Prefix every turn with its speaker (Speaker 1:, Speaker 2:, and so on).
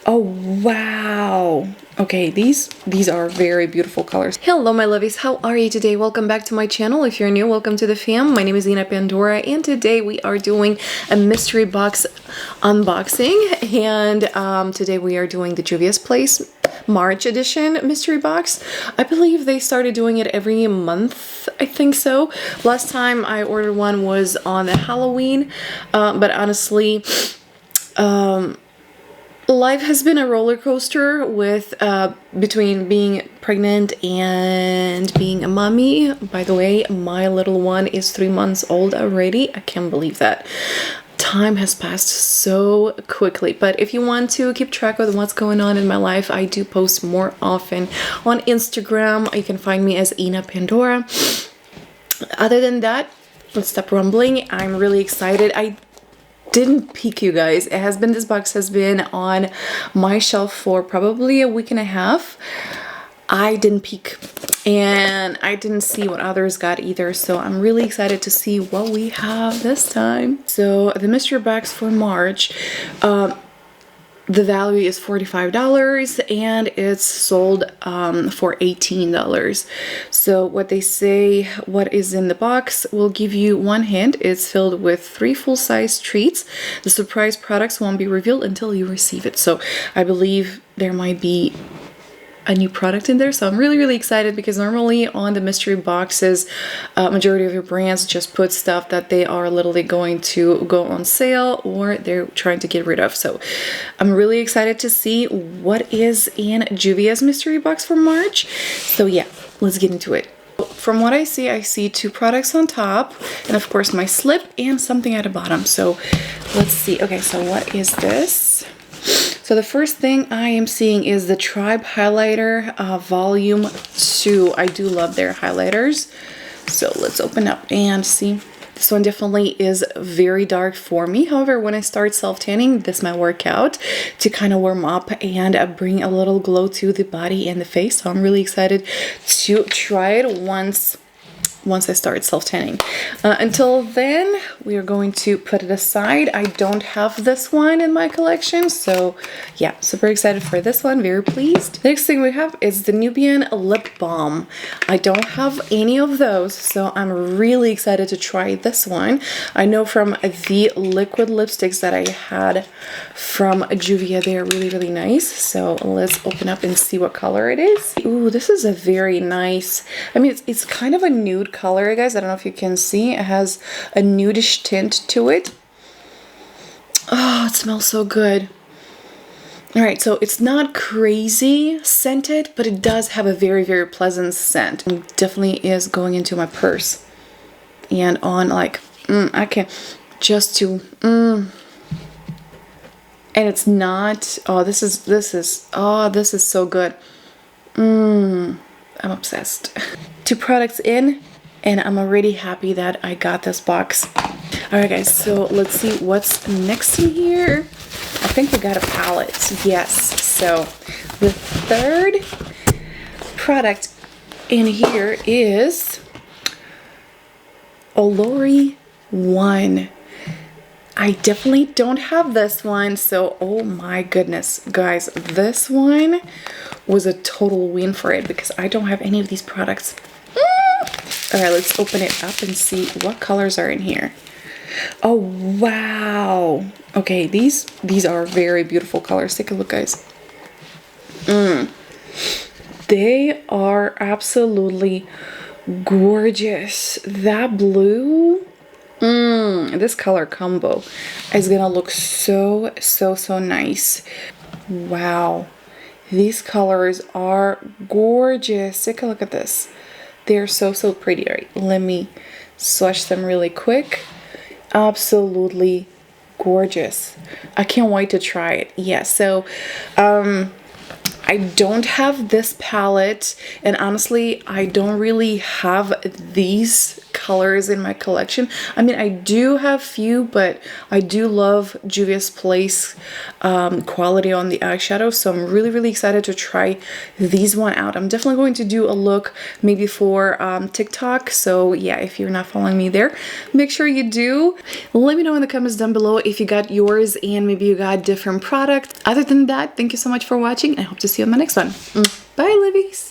Speaker 1: Oh, wow. Okay, these are very beautiful colors. Hello, my lovies. How are you today? Welcome back to my channel. If you're new, welcome to the fam. My name is Ina Pandora, and today we are doing a mystery box unboxing. And today we are doing the Juvia's Place March edition mystery box. I believe they started doing it every month. I think so. Last time I ordered one was on Halloween, but honestly, life has been a roller coaster with between being pregnant and being a mommy. By the way, my little one is 3 months old already. I can't believe that. Time has passed so quickly. But if you want to keep track of what's going on in my life, I do post more often on Instagram. You can find me as Ina Pandora. Other than that, let's stop rumbling. I'm really excited. I didn't peek, you guys. This box has been on my shelf for probably a week and a half. I didn't peek and I didn't see what others got either, so I'm really excited to see what we have this time. So the mystery box for March, the value is $45 and it's sold for $18. So what they say, what is in the box, will give you one hint. It's filled with 3 full-size treats. The surprise products won't be revealed until you receive it. So I believe there might be a new product in there, so I'm really excited, because normally on the mystery boxes, majority of your brands just put stuff that they are literally going to go on sale or they're trying to get rid of. So I'm really excited to see what is in Juvia's mystery box for March. So yeah, let's get into it. From what I see 2 products on top, and of course my slip and something at the bottom. So let's see. Okay, so what is this? So the first thing I am seeing is the Tribe Highlighter Volume 2. I do love their highlighters. So let's open up and see. This one definitely is very dark for me. However, when I start self-tanning, this might work out to kind of warm up and bring a little glow to the body and the face. So I'm really excited to try it once I start self-tanning. Until then, we are going to put it aside. I don't have this one in my collection, so yeah, super excited for this one, very pleased. Next thing we have is the Nubian Lip Balm. I don't have any of those, so I'm really excited to try this one. I know from the liquid lipsticks that I had from Juvia, they're really nice. So let's open up and see what color it is. Ooh, this is a very nice, I mean, it's kind of a nude color, guys. I don't know if you can see. It has a nudish tint to it. Oh, it smells so good. All right, so it's not crazy scented, but it does have a very pleasant scent. It definitely is going into my purse and on, like, I can just to and it's not, oh, this is so good. I'm obsessed. 2 products in, and I'm already happy that I got this box. All right, guys, so let's see what's next in here. I think we got a palette. Yes. So the third product in here is Olori 1. I definitely don't have this one, so oh my goodness, guys, this one was a total win for it, because I don't have any of these products. All right, let's open it up and see what colors are in here. Oh, wow. Okay, these are very beautiful colors. Take a look, guys. They are absolutely gorgeous. That blue, this color combo is gonna look so nice. Wow, these colors are gorgeous. Take a look at this. They're so pretty. All right, let me swatch them really quick. Absolutely gorgeous. I can't wait to try it. Yeah, so I don't have this palette, and honestly, I don't really have these colors in my collection. I mean, I do have few, but I do love Juvia's Place quality on the eyeshadow, so I'm really, really excited to try these one out. I'm definitely going to do a look maybe for TikTok, so yeah, if you're not following me there, make sure you do. Let me know in the comments down below if you got yours and maybe you got different products. Other than that, thank you so much for watching. I hope to see you on my next one. Bye, Libbies!